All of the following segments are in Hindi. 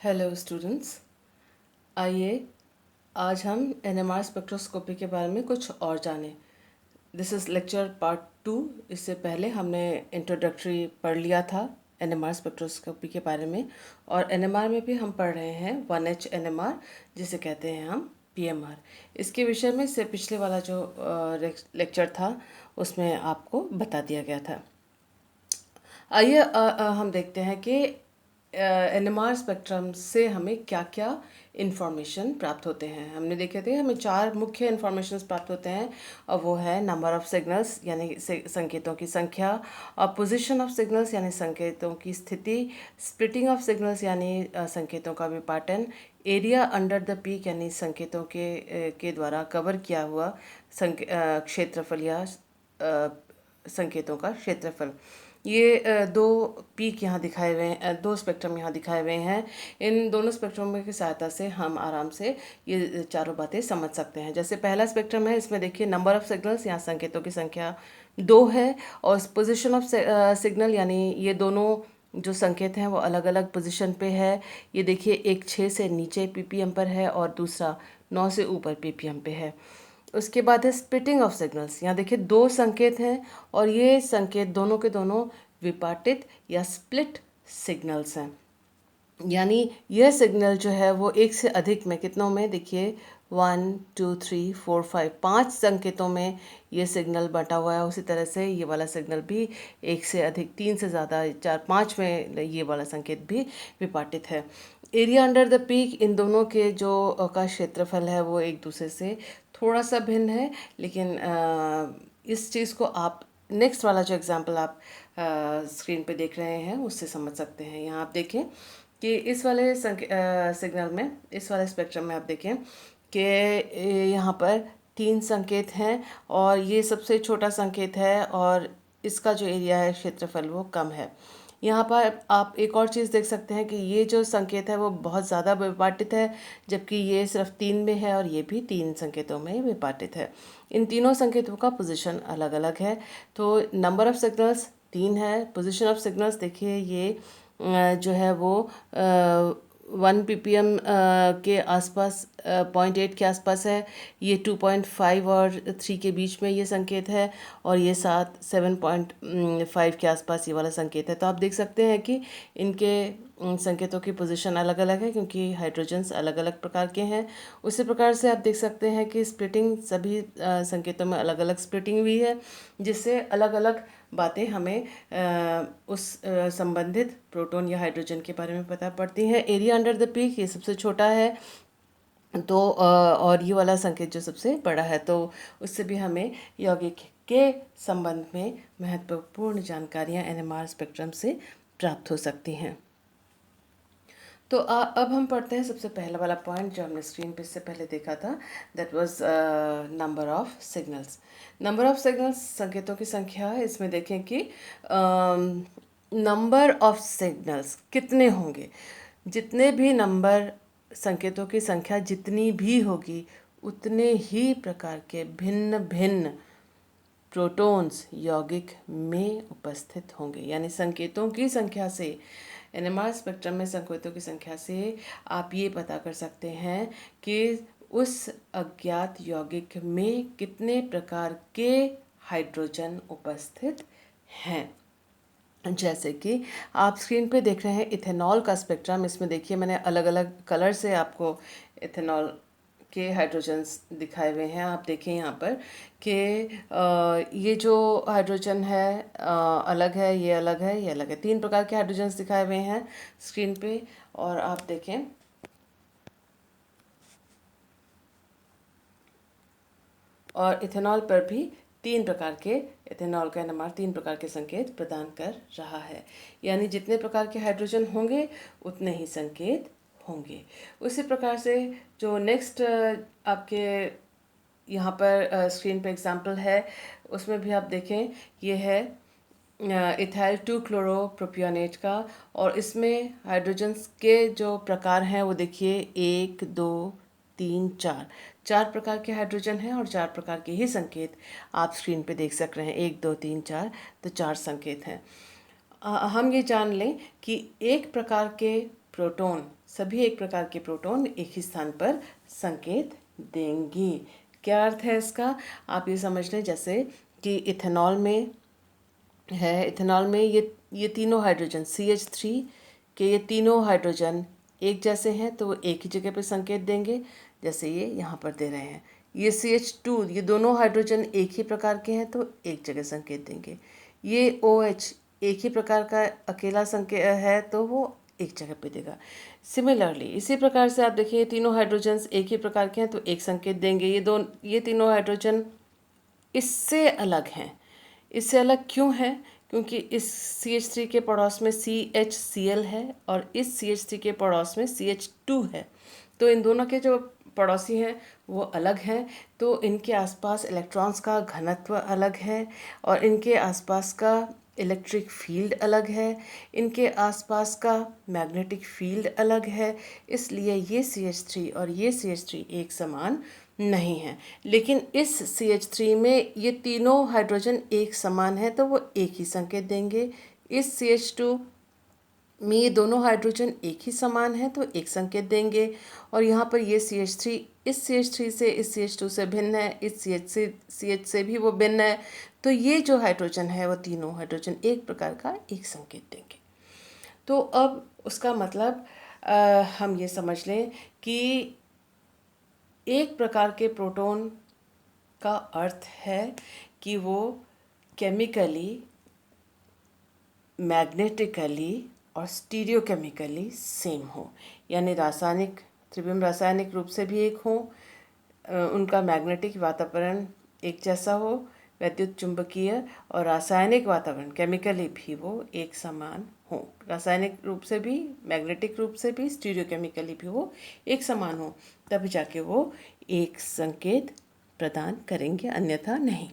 हेलो स्टूडेंट्स, आइए आज हम एनएमआर स्पेक्ट्रोस्कोपी के बारे में कुछ और जानें। This is lecture part 2। इससे पहले हमने इंट्रोडक्टरी पढ़ लिया था एनएमआर स्पेक्ट्रोस्कोपी के बारे में, और एनएमआर में भी हम पढ़ रहे हैं 1H एनएमआर, जिसे कहते हैं हम पीएमआर। इसके विषय में से पिछले वाला जो लेक्चर था उसमें आपको बता दिया गया था। आइए हम देखते हैं कि एनएमआर स्पेक्ट्रम से हमें क्या क्या इन्फॉर्मेशन प्राप्त होते हैं। हमने देखे थे हमें 4 मुख्य इन्फॉर्मेशन प्राप्त होते हैं, और वो है नंबर ऑफ सिग्नल्स यानी संकेतों की संख्या, और पोजीशन ऑफ सिग्नल्स यानी संकेतों की स्थिति, स्प्लिटिंग ऑफ सिग्नल्स यानी संकेतों का विपाटन, एरिया अंडर द पीक यानी संकेतों के द्वारा कवर किया हुआ क्षेत्रफल या संकेतों का क्षेत्रफल। ये दो पीक यहाँ दिखाए हुए हैं, दो स्पेक्ट्रम यहाँ दिखाए हुए हैं। इन दोनों स्पेक्ट्रम की सहायता से हम आराम से ये चारों बातें समझ सकते हैं। जैसे पहला स्पेक्ट्रम है, इसमें देखिए नंबर ऑफ सिग्नल्स, यहाँ संकेतों की संख्या 2 है, और पोजीशन ऑफ सिग्नल यानी ये दोनों जो संकेत हैं वो अलग अलग पोजीशन पे है। ये देखिए एक 6 से नीचे पीपीएम पर है और दूसरा 9 से ऊपर पीपीएम पे है। उसके बाद है स्प्लिटिंग ऑफ सिग्नल्स। यहाँ देखिए 2 संकेत हैं और ये संकेत दोनों के दोनों विपाटित या स्प्लिट सिग्नल्स हैं। यानी यह सिग्नल जो है वो एक से अधिक में, कितनों में, देखिए 1 2 3 4 5 5 संकेतों में ये सिग्नल बटा हुआ है। उसी तरह से ये वाला सिग्नल भी एक से अधिक, 3 से ज़्यादा, 4 5 में ये वाला संकेत भी विपाटित है। एरिया अंडर द पीक, इन दोनों के जो का क्षेत्रफल है वो एक दूसरे से थोड़ा सा भिन्न है, लेकिन इस चीज़ को आप नेक्स्ट वाला जो एग्जांपल आप स्क्रीन पे देख रहे हैं उससे समझ सकते हैं। यहाँ आप देखें कि इस वाले सिग्नल में, इस वाले स्पेक्ट्रम में आप देखें कि यहाँ पर 3 संकेत हैं और ये सबसे छोटा संकेत है, और इसका जो एरिया है, क्षेत्रफल, वो कम है। यहाँ पर आप एक और चीज़ देख सकते हैं कि ये जो संकेत है वो बहुत ज़्यादा विपाटित है, जबकि ये सिर्फ 3 में है और ये भी 3 संकेतों में विपाटित है। इन तीनों संकेतों का पोजीशन अलग अलग है। तो नंबर ऑफ सिग्नल्स 3 है, पोजीशन ऑफ सिग्नल्स देखिए ये जो है वो 1 पीपीएम के आसपास, 0.8 के आसपास है। ये 2.5 और 3 के बीच में ये संकेत है, और ये 7.5 के आसपास ये वाला संकेत है। तो आप देख सकते हैं कि इनके संकेतों की पोजीशन अलग अलग है, क्योंकि हाइड्रोजन्स अलग अलग प्रकार के हैं। उसी प्रकार से आप देख सकते हैं कि स्प्लिटिंग, सभी संकेतों में अलग अलग स्प्लिटिंग हुई है, जिससे अलग अलग बातें हमें उस संबंधित प्रोटॉन या हाइड्रोजन के बारे में पता पड़ती हैं। एरिया अंडर द पीक ये सबसे छोटा है, तो और ये वाला संकेत जो सबसे बड़ा है, तो उससे भी हमें यौगिक के संबंध में महत्वपूर्ण जानकारियाँ एनएमआर स्पेक्ट्रम से प्राप्त हो सकती हैं। तो अब हम पढ़ते हैं सबसे पहला वाला पॉइंट जो हमने स्क्रीन पे इससे पहले देखा था, that was number of signals. Number of signals, संकेतों की संख्या है। इसमें देखें कि नंबर ऑफ सिग्नल्स कितने होंगे, जितने भी नंबर, संकेतों की संख्या जितनी भी होगी, उतने ही प्रकार के भिन्न भिन्न प्रोटॉन्स यौगिक में उपस्थित होंगे। यानी संकेतों की संख्या से, एनएमआर स्पेक्ट्रम में संकेतों की संख्या से आप ये पता कर सकते हैं कि उस अज्ञात यौगिक में कितने प्रकार के हाइड्रोजन उपस्थित हैं। जैसे कि आप स्क्रीन पे देख रहे हैं इथेनॉल का स्पेक्ट्रम। इसमें देखिए मैंने अलग अलग कलर से आपको इथेनॉल के हाइड्रोजन्स दिखाए हुए हैं। आप देखें यहाँ पर कि ये जो हाइड्रोजन है अलग है, ये अलग है, ये अलग है। 3 प्रकार के हाइड्रोजन्स दिखाए हुए हैं स्क्रीन पे, और आप देखें और इथेनॉल पर भी 3 प्रकार के, इथेनॉल का एनएमआर 3 प्रकार के संकेत प्रदान कर रहा है। यानी जितने प्रकार के हाइड्रोजन होंगे उतने ही संकेत होंगे। उसी प्रकार से जो नेक्स्ट आपके यहाँ पर स्क्रीन पे एग्जांपल है, उसमें भी आप देखें, ये है इथाइल 2 क्लोरोप्रोपियोनेट का, और इसमें हाइड्रोजन्स के जो प्रकार हैं वो देखिए 1 2 3 4, 4 प्रकार के हाइड्रोजन हैं और 4 प्रकार के ही संकेत आप स्क्रीन पे देख सक रहे हैं। 1 2 3 4, तो 4 संकेत हैं। हम ये जान लें कि एक प्रकार के प्रोटॉन, सभी एक प्रकार के प्रोटॉन एक ही स्थान पर संकेत देंगी। क्या अर्थ है इसका? आप ये समझ लें जैसे कि इथेनॉल में है, इथेनॉल में ये तीनों हाइड्रोजन CH3 के ये तीनों हाइड्रोजन एक जैसे हैं तो वो एक ही जगह पर संकेत देंगे, जैसे ये यहाँ पर दे रहे हैं। ये CH2, ये दोनों हाइड्रोजन एक ही प्रकार के हैं तो एक जगह संकेत देंगे। ये OH एक ही प्रकार का अकेला संकेत है तो वो एक जगह पे देगा। सिमिलरली इसी प्रकार से आप देखिए ये तीनों हाइड्रोजन्स एक ही प्रकार के हैं तो एक संकेत देंगे। ये तीनों हाइड्रोजन इससे अलग हैं। इससे अलग क्यों है? क्योंकि इस CH3 के पड़ोस में CHCl है और इस CH3 के पड़ोस में CH2 है। तो इन दोनों के जो पड़ोसी हैं वो अलग हैं, तो इनके आसपास इलेक्ट्रॉन्स का घनत्व अलग है और इनके आसपास का इलेक्ट्रिक फील्ड अलग है, इनके आसपास का मैग्नेटिक फील्ड अलग है। इसलिए ये CH3 और ये CH3 एक समान नहीं है। लेकिन इस CH3 में ये तीनों हाइड्रोजन एक समान है तो वो एक ही संकेत देंगे। इस CH2 में ये दोनों हाइड्रोजन एक ही समान है तो एक संकेत देंगे। और यहाँ पर ये CH3 इस CH3 से इस CH2 से भिन्न है, इस CH से भी वो भिन्न है, तो ये जो हाइड्रोजन है वो तीनों हाइड्रोजन एक प्रकार का एक संकेत देंगे। तो अब उसका मतलब हम ये समझ लें कि एक प्रकार के प्रोटॉन का अर्थ है कि वो केमिकली, मैग्नेटिकली और स्टीरियोकेमिकली सेम हो, यानी रासायनिक, त्रिविम रासायनिक रूप से भी एक हो, उनका मैग्नेटिक वातावरण एक जैसा हो, वैद्युत चुंबकीय और रासायनिक वातावरण केमिकली भी वो एक समान हो, रासायनिक रूप से भी, मैग्नेटिक रूप से भी, स्टीरियोकेमिकली भी वो एक समान हो, तब जाके वो एक संकेत प्रदान करेंगे, अन्यथा नहीं।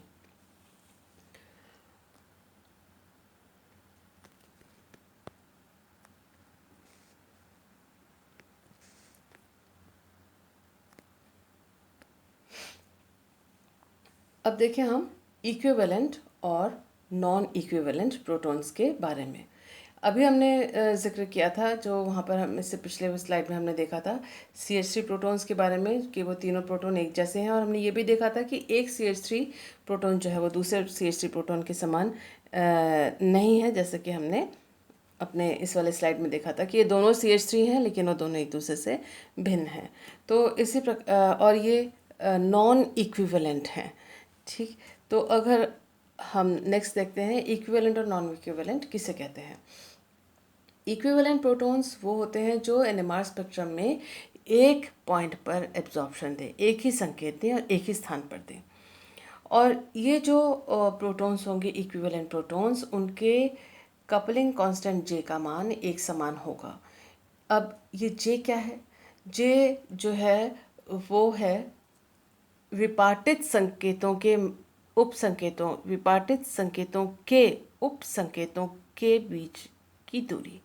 अब देखें हम इक्विवेलेंट और नॉन इक्विवेलेंट प्रोटॉन्स के बारे में। अभी हमने जिक्र किया था, जो वहाँ पर हम इससे पिछले स्लाइड में हमने देखा था CH3 प्रोटॉन्स के बारे में कि वो तीनों प्रोटॉन एक जैसे हैं, और हमने ये भी देखा था कि एक CH3 प्रोटॉन जो है वो दूसरे CH3 प्रोटॉन के समान नहीं है, जैसे कि हमने अपने इस वाले स्लाइड में देखा था कि ये दोनों CH3 हैं लेकिन वो दोनों एक दूसरे से भिन्न हैं। तो इसी प्रकार और ये नॉन इक्विवेलेंट हैं। ठीक, तो अगर हम नेक्स्ट देखते हैं इक्विवेलेंट और नॉन इक्विवेलेंट किसे कहते हैं। इक्विवेलेंट प्रोटॉन्स वो होते हैं जो NMR स्पेक्ट्रम में एक पॉइंट पर एब्जॉर्प्शन दें, एक ही संकेत दें और एक ही स्थान पर दें। और ये जो प्रोटॉन्स होंगे इक्विवेलेंट प्रोटॉन्स, उनके कपलिंग कांस्टेंट J का मान एक समान होगा। अब ये J क्या है? J जो है वो है विपाटित संकेतों के उपसंकेतों, विपाटित संकेतों के उपसंकेतों के बीच की दूरी।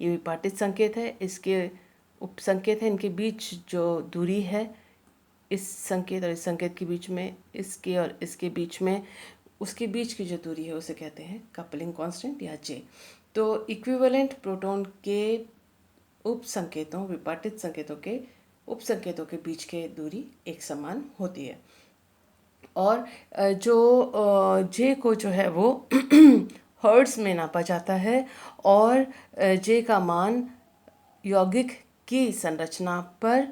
ये विपाटित संकेत है, इसके उपसंकेत है, इनके बीच जो दूरी है, इस संकेत और इस संकेत के बीच में, इसके और इसके बीच में, उसके बीच की जो दूरी है उसे कहते हैं कपलिंग कांस्टेंट या J। तो इक्विवेलेंट प्रोटॉन के उपसंकेतों, विपाटित संकेतों के उपसंकेतों के बीच के दूरी एक समान होती है। और जो J को जो है वो हर्ट्ज में नापा जाता है और J का मान यौगिक की संरचना पर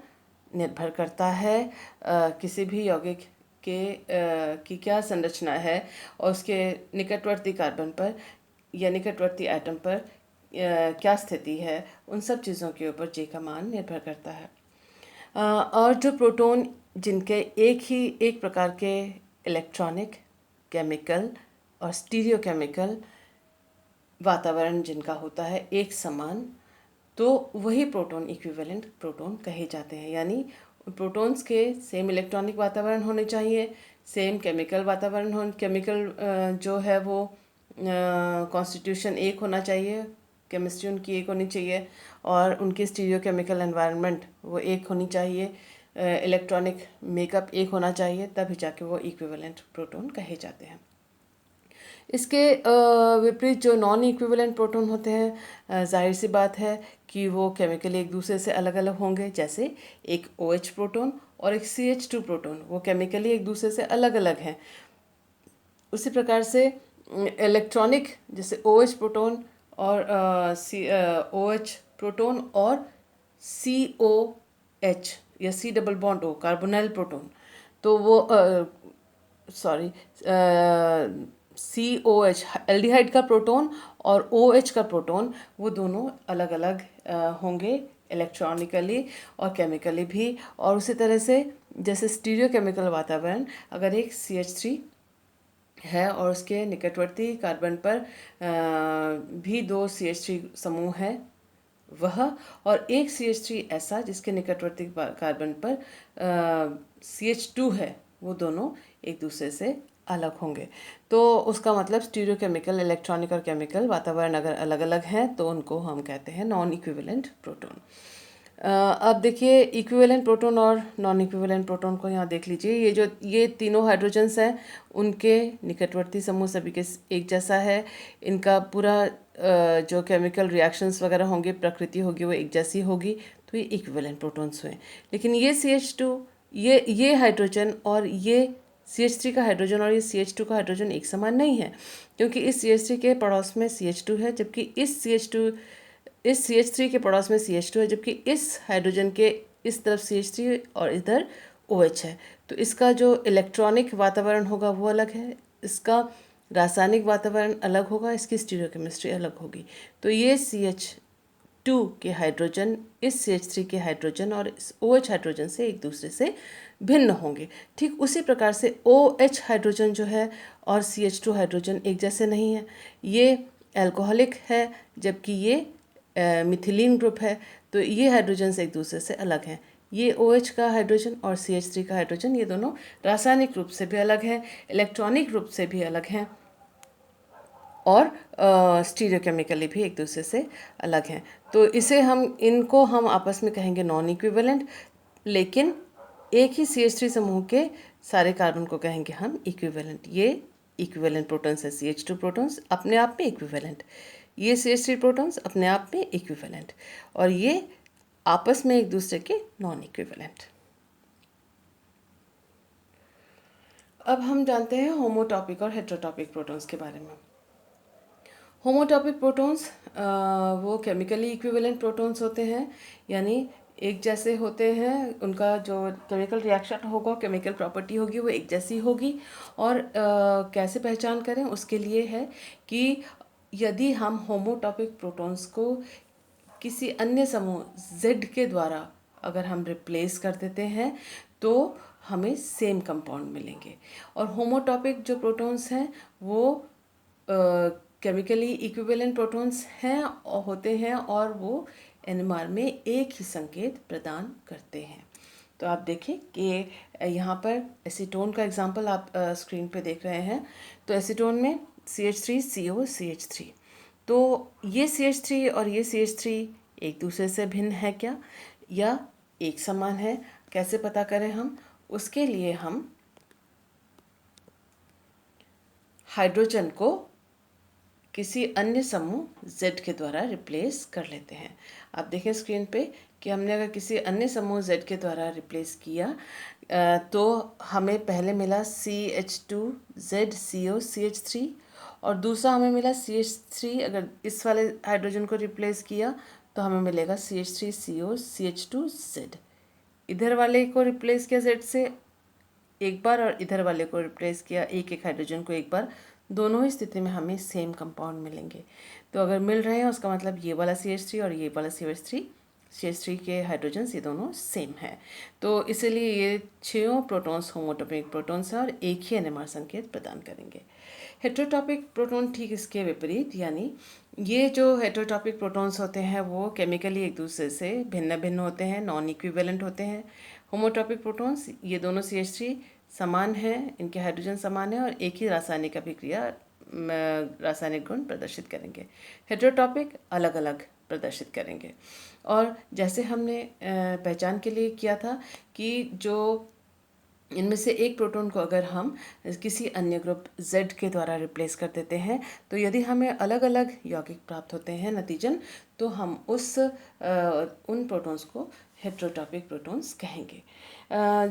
निर्भर करता है। किसी भी यौगिक की क्या संरचना है और उसके निकटवर्ती कार्बन पर या निकटवर्ती एटम पर क्या स्थिति है, उन सब चीज़ों के ऊपर J का मान निर्भर करता है। और जो प्रोटॉन जिनके एक प्रकार के इलेक्ट्रॉनिक, केमिकल और स्टीरियोकेमिकल वातावरण जिनका होता है एक समान, तो वही प्रोटॉन इक्विवेलेंट प्रोटॉन कहे जाते हैं। यानी प्रोटॉन्स के सेम इलेक्ट्रॉनिक वातावरण होने चाहिए, सेम केमिकल वातावरण केमिकल जो है वो कॉन्स्टिट्यूशन एक होना चाहिए, केमिस्ट्री उनकी एक होनी चाहिए और उनकी स्टीरियोकेमिकल एनवायरनमेंट वो एक होनी चाहिए, इलेक्ट्रॉनिक मेकअप एक होना चाहिए, तभी जाके वो इक्विवेलेंट प्रोटॉन कहे जाते हैं। इसके विपरीत जो नॉन इक्विवेलेंट प्रोटॉन होते हैं, जाहिर सी बात है कि वो केमिकली एक दूसरे से अलग अलग होंगे। जैसे एक OH प्रोटॉन और एक CH2 प्रोटॉन, वो केमिकली एक दूसरे से अलग अलग हैं। उसी प्रकार से इलेक्ट्रॉनिक, जैसे OH प्रोटॉन और OH प्रोटॉन और COH या C double bond O carbonyl proton, तो वो सॉरी COH एल्डिहाइड का प्रोटॉन और OH का प्रोटॉन, वो दोनों अलग अलग होंगे इलेक्ट्रॉनिकली और केमिकली भी। और उसी तरह से जैसे स्टीरियोकेमिकल वातावरण, अगर एक CH3 है और उसके निकटवर्ती कार्बन पर भी दो CH3 समूह है वह, और एक CH3 ऐसा जिसके निकटवर्ती कार्बन पर CH2 है, वो दोनों एक दूसरे से अलग होंगे। तो उसका मतलब स्टीरियोकेमिकल, इलेक्ट्रॉनिक और केमिकल वातावरण अगर अलग अलग हैं तो उनको हम कहते हैं नॉन इक्विवेलेंट प्रोटॉन। अब देखिए इक्विवेलेंट प्रोटॉन और नॉन इक्विवेलेंट प्रोटॉन को यहाँ देख लीजिए। ये तीनों हाइड्रोजन्स हैं, उनके निकटवर्ती समूह सभी के एक जैसा है। इनका पूरा जो केमिकल रिएक्शंस वगैरह होंगे, प्रकृति होगी, वो एक जैसी होगी, तो ये इक्विवेलेंट प्रोटॉन्स हुए। लेकिन ये CH2, ये हाइड्रोजन और ये CH3 का हाइड्रोजन और ये CH2 का हाइड्रोजन एक समान नहीं है, क्योंकि इस CH3 के पड़ोस में CH2 है, जबकि इस CH3 के पड़ोस में CH2 है, जबकि इस हाइड्रोजन के इस तरफ CH3 और इधर OH है। तो इसका जो इलेक्ट्रॉनिक वातावरण होगा वो अलग है, इसका रासायनिक वातावरण अलग होगा, इसकी स्टीरियोकेमिस्ट्री अलग होगी। तो ये CH2 के हाइड्रोजन इस CH3 के हाइड्रोजन और इस OH हाइड्रोजन से एक दूसरे से भिन्न होंगे। ठीक उसी प्रकार से OH हाइड्रोजन जो है और CH2 हाइड्रोजन एक जैसे नहीं है। ये एल्कोहलिक है, जबकि ये मिथिलीन ग्रुप है। तो ये हाइड्रोजन एक दूसरे से अलग हैं। ये OH का हाइड्रोजन और CH3 का हाइड्रोजन, ये दोनों रासायनिक रूप से भी अलग हैं, इलेक्ट्रॉनिक रूप से भी अलग हैं और स्टीरियोकेमिकली भी एक दूसरे से अलग हैं। तो इनको हम आपस में कहेंगे नॉन इक्विवेलेंट, लेकिन एक ही CH3 समूह के सारे कार्बन को कहेंगे हम इक्विवेलेंट। ये इक्विवेलेंट प्रोटॉन्स है, CH2 प्रोटॉन्स अपने आप में इक्विवेलेंट, ये CH3 प्रोटॉन्स अपने आप में इक्विवेलेंट, और ये आपस में एक दूसरे के नॉन इक्विवेलेंट। अब हम जानते हैं होमोटॉपिक और हेटेरोटॉपिक प्रोटॉन्स के बारे में। होमोटॉपिक प्रोटॉन्स वो केमिकली इक्विवेलेंट प्रोटॉन्स होते हैं, यानी एक जैसे होते हैं, उनका जो केमिकल रिएक्शन होगा, केमिकल प्रॉपर्टी होगी, वो एक जैसी होगी। और कैसे पहचान करें, उसके लिए है कि यदि हम होमोटॉपिक प्रोटॉन्स को किसी अन्य समूह Z के द्वारा अगर हम रिप्लेस कर देते हैं तो हमें सेम कंपाउंड मिलेंगे। और होमोटॉपिक जो प्रोटॉन्स हैं वो केमिकली इक्विवेलेंट प्रोटॉन्स हैं और होते हैं, और वो NMR में एक ही संकेत प्रदान करते हैं। तो आप देखें कि यहाँ पर एसीटोन का एग्जांपल आप स्क्रीन पे देख रहे हैं। तो एसीटोन में CH3CO CH3, तो ये CH3 और ये CH3 एक दूसरे से भिन्न है क्या या एक समान है, कैसे पता करें हम? उसके लिए हम हाइड्रोजन को किसी अन्य समूह Z के द्वारा रिप्लेस कर लेते हैं। आप देखें स्क्रीन पे कि हमने अगर किसी अन्य समूह Z के द्वारा रिप्लेस किया तो हमें पहले मिला CH2ZCOCH3, और दूसरा हमें मिला CH3। अगर इस वाले हाइड्रोजन को रिप्लेस किया तो हमें मिलेगा CH3COCH2Z। इधर वाले को रिप्लेस किया Z से एक बार और इधर वाले को रिप्लेस किया एक एक हाइड्रोजन को एक बार, दोनों ही स्थिति में हमें सेम कंपाउंड मिलेंगे। तो अगर मिल रहे हैं उसका मतलब ये वाला CH3 और ये वाला CH3 के हाइड्रोजन्स ये दोनों सेम है। तो इसीलिए ये 6 प्रोटॉन्स होमोटॉपिक प्रोटॉन्स हैं और एक ही NMR संकेत प्रदान करेंगे। हेटेरोटॉपिक प्रोटॉन ठीक इसके विपरीत, यानी ये जो हेटेरोटॉपिक प्रोटॉन्स होते हैं वो केमिकली एक दूसरे से भिन्न भिन्न होते हैं, नॉन इक्विवेलेंट होते हैं। होमोटॉपिक प्रोटॉन्स ये दोनों CH3 समान हैं, इनके हाइड्रोजन समान है और एक ही रासायनिक अभिक्रिया रासायनिक गुण प्रदर्शित करेंगे। हेटेरोटॉपिक अलग अलग प्रदर्शित करेंगे। और जैसे हमने पहचान के लिए किया था कि जो इनमें से एक प्रोटॉन को अगर हम किसी अन्य ग्रुप Z के द्वारा रिप्लेस कर देते हैं तो यदि हमें अलग अलग यौगिक प्राप्त होते हैं नतीजन, तो हम उन प्रोटॉन्स को हेट्रोटॉपिक प्रोटॉन्स कहेंगे।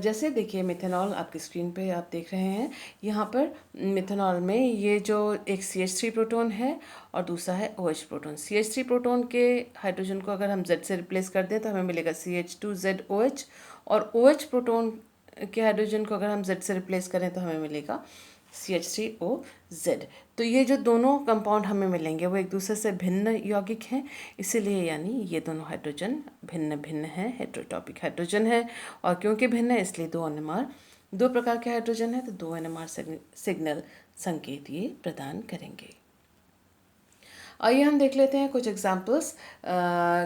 जैसे देखिए मिथेनॉल आपकी स्क्रीन पे आप देख रहे हैं। यहाँ पर मिथेनॉल में ये जो एक CH3 प्रोटॉन है और दूसरा है OH प्रोटॉन। CH3 प्रोटॉन के हाइड्रोजन को अगर हम Z से रिप्लेस कर दें तो हमें मिलेगा CH2ZOH, और OH प्रोटॉन के हाइड्रोजन को अगर हम Z से रिप्लेस करें तो हमें मिलेगा CH3OZ। तो ये जो दोनों कंपाउंड हमें मिलेंगे वो एक दूसरे से भिन्न यौगिक हैं, इसीलिए यानी ये दोनों हाइड्रोजन भिन्न भिन्न हैं, हेट्रोटॉपिक हाइड्रोजन है। और क्योंकि भिन्न है इसलिए दो प्रकार के हाइड्रोजन है, तो 2 NMR सिग्नल संकेत ये प्रदान करेंगे। आइए हम देख लेते हैं कुछ एग्जाम्पल्स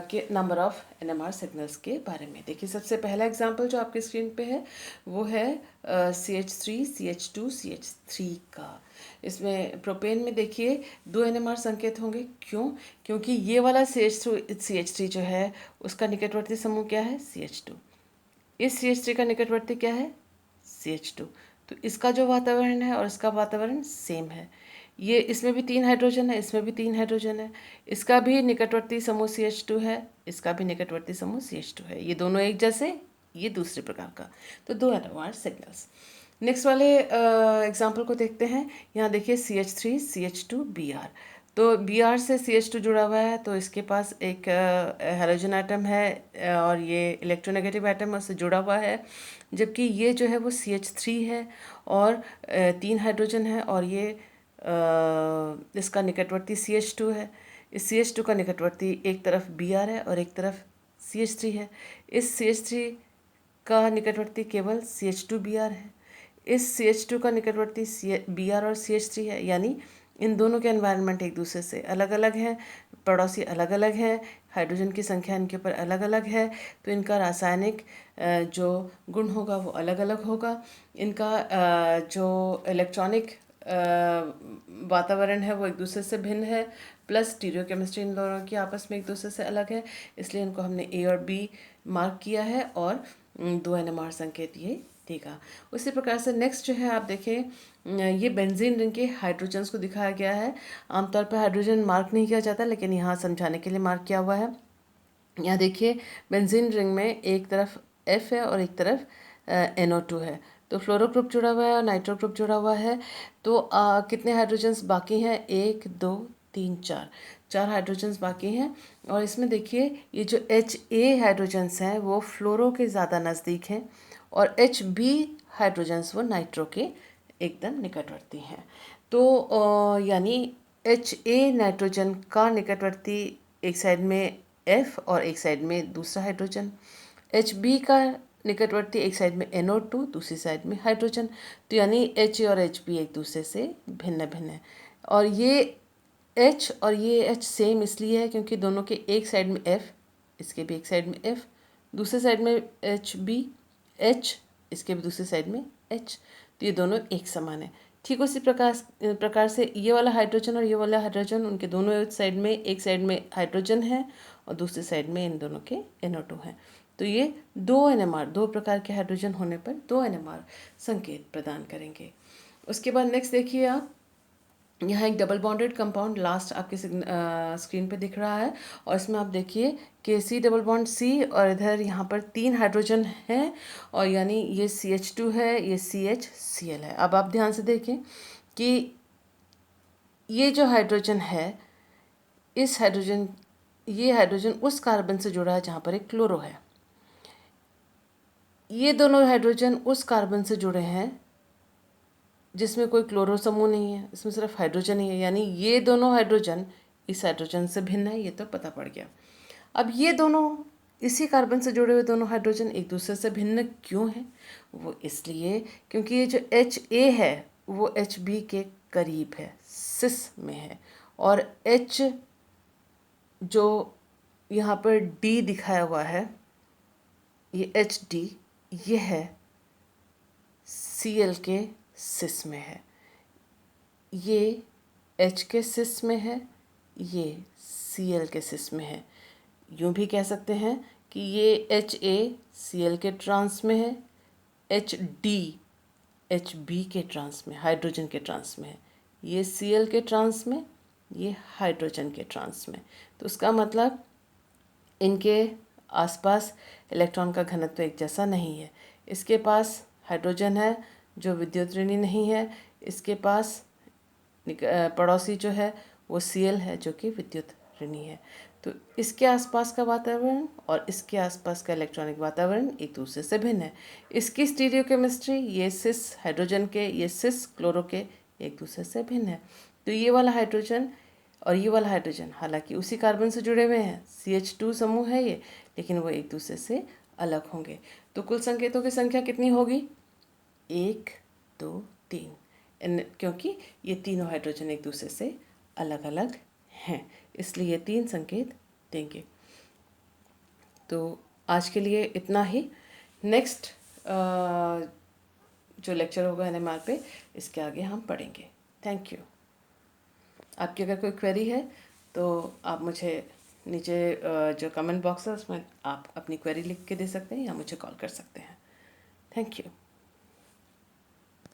के नंबर ऑफ NMR सिग्नल्स के बारे में। देखिए सबसे पहला एग्जाम्पल जो आपके स्क्रीन पे है वो है CH3 CH2 CH3 का। इसमें प्रोपेन में देखिए 2 NMR संकेत होंगे। क्यों? क्योंकि ये वाला CH3 जो है उसका निकटवर्ती समूह क्या है? CH2। इस CH3 का निकटवर्ती क्या है? CH2। तो इसका जो वातावरण है और इसका वातावरण सेम है। ये इसमें भी 3 हाइड्रोजन है, इसमें भी 3 हाइड्रोजन है। इसका भी निकटवर्ती समूह CH2 है, इसका भी निकटवर्ती समूह CH2 है। ये दोनों एक जैसे, ये दूसरे प्रकार का। तो 2 NMR सिग्नल्स। नेक्स्ट वाले एग्जाम्पल को देखते हैं। यहाँ देखिए CH3 CH2 Br। तो Br से CH2 जुड़ा हुआ है, तो इसके पास एक हाइड्रोजन एटम है और ये इलेक्ट्रोनेगेटिव एटम है उससे जुड़ा हुआ है। जबकि ये जो है वो CH3 है और 3 हाइड्रोजन है, और ये इसका निकटवर्ती CH2 है। इस CH2 का निकटवर्ती एक तरफ Br है और एक तरफ CH3 है। इस CH3 का निकटवर्ती केवल CH2Br है। इस CH2 का निकटवर्ती Br और CH3 है, यानी इन दोनों के एनवायरनमेंट एक दूसरे से अलग अलग हैं, पड़ोसी अलग अलग हैं, हाइड्रोजन की संख्या इनके ऊपर अलग अलग है, तो इनका रासायनिक जो गुण होगा वो अलग अलग होगा। इनका जो इलेक्ट्रॉनिक वातावरण है वो एक दूसरे से भिन्न है, प्लस स्टीरियोकेमिस्ट्री इन दोनों की आपस में एक दूसरे से अलग है, इसलिए इनको हमने A और B मार्क किया है और 2 NMR संकेत ये देगा। उसी प्रकार से नेक्स्ट जो है आप देखें, ये बेंजीन रिंग के हाइड्रोजन्स को दिखाया गया है। आमतौर पर हाइड्रोजन मार्क नहीं किया जाता, लेकिन यहाँ समझाने के लिए मार्क किया हुआ है। यहाँ देखिए बेंजीन रिंग में एक तरफ F है और एक तरफ NO2 है, तो फ्लोरो ग्रुप जुड़ा हुआ है और नाइट्रो ग्रुप जुड़ा हुआ है। तो कितने हाइड्रोजन्स बाकी हैं? 1 2 3 4, 4 हाइड्रोजन्स बाकी हैं। और इसमें देखिए ये जो HA हाइड्रोजन्स हैं वो फ्लोरो के ज़्यादा नज़दीक हैं, और HB हाइड्रोजन्स वो नाइट्रो के एकदम निकटवर्ती हैं। तो यानी HA नाइट्रोजन का निकटवर्ती एक साइड में F और एक साइड में दूसरा हाइड्रोजन, HB का निकटवर्ती एक साइड में NO2 दूसरी साइड में हाइड्रोजन। तो यानी HA और HB एक दूसरे से भिन्न भिन्न है। और ये H और ये H सेम इसलिए है क्योंकि दोनों के एक साइड में F, इसके भी एक साइड में F, दूसरे साइड में HB H, इसके भी दूसरी साइड में H, तो ये दोनों एक समान है। ठीक उसी प्रकार से ये वाला हाइड्रोजन और ये वाला हाइड्रोजन, उनके दोनों साइड में, एक साइड में हाइड्रोजन है और दूसरी साइड में इन दोनों के NO2 हैं। तो ये 2 NMR, 2 प्रकार के हाइड्रोजन होने पर 2 NMR संकेत प्रदान करेंगे। उसके बाद नेक्स्ट देखिए आप, यहाँ एक डबल बॉन्डेड कंपाउंड लास्ट आपके स्क्रीन पे दिख रहा है, और इसमें आप देखिए कि C डबल बॉन्ड C और इधर यहाँ पर 3 हाइड्रोजन हैं, और यानी ये CH2 है, ये CHCl है। अब आप ध्यान से देखें कि ये जो हाइड्रोजन है, ये हाइड्रोजन उस कार्बन से जुड़ा है जहाँ पर एक क्लोरो है। ये दोनों हाइड्रोजन उस कार्बन से जुड़े हैं जिसमें कोई क्लोरो समूह नहीं है, इसमें सिर्फ हाइड्रोजन ही है, यानी ये दोनों हाइड्रोजन इस हाइड्रोजन से भिन्न है, ये तो पता पड़ गया। अब ये दोनों इसी कार्बन से जुड़े हुए दोनों हाइड्रोजन एक दूसरे से भिन्न क्यों हैं? वो इसलिए क्योंकि ये जो HA है वो HB के करीब है, सिस में है, और H जो यहाँ पर D दिखाया हुआ है, ये HD, ये है Cl के सिस में है, ये H के सिस में है, ये Cl के सिस में है। यूँ भी कह सकते हैं कि ये HA Cl के ट्रांस में है, HD Hb के ट्रांस में, हाइड्रोजन के ट्रांस में है, ये Cl के ट्रांस में, ये हाइड्रोजन के ट्रांस में। तो उसका मतलब इनके आसपास इलेक्ट्रॉन का घनत्व एक जैसा नहीं है। इसके पास हाइड्रोजन है जो विद्युत ऋणी नहीं है, इसके पास पड़ोसी जो है वो Cl है जो कि विद्युत ऋणी है। तो इसके आसपास का वातावरण और इसके आसपास का इलेक्ट्रॉनिक वातावरण एक दूसरे से भिन्न है। इसकी स्टीरियोकेमिस्ट्री, ये सिस हाइड्रोजन के, ये सिस क्लोरो के एक दूसरे से भिन्न है। तो ये वाला हाइड्रोजन और ये वाला हाइड्रोजन हालांकि उसी कार्बन से जुड़े हुए हैं, CH2 समूह है ये, लेकिन वो एक दूसरे से अलग होंगे। तो कुल संकेतों की संख्या कितनी होगी? 1, 2, 3, क्योंकि ये तीनों हाइड्रोजन एक दूसरे से अलग अलग हैं, इसलिए ये 3 संकेत देंगे। तो आज के लिए इतना ही। नेक्स्ट जो लेक्चर होगा NMR पे, इसके आगे हम पढ़ेंगे। Thank you. आपकी अगर कोई क्वेरी है तो आप मुझे नीचे जो कमेंट बॉक्स है उसमें आप अपनी क्वेरी लिख के दे सकते हैं या मुझे कॉल कर सकते हैं। Thank you.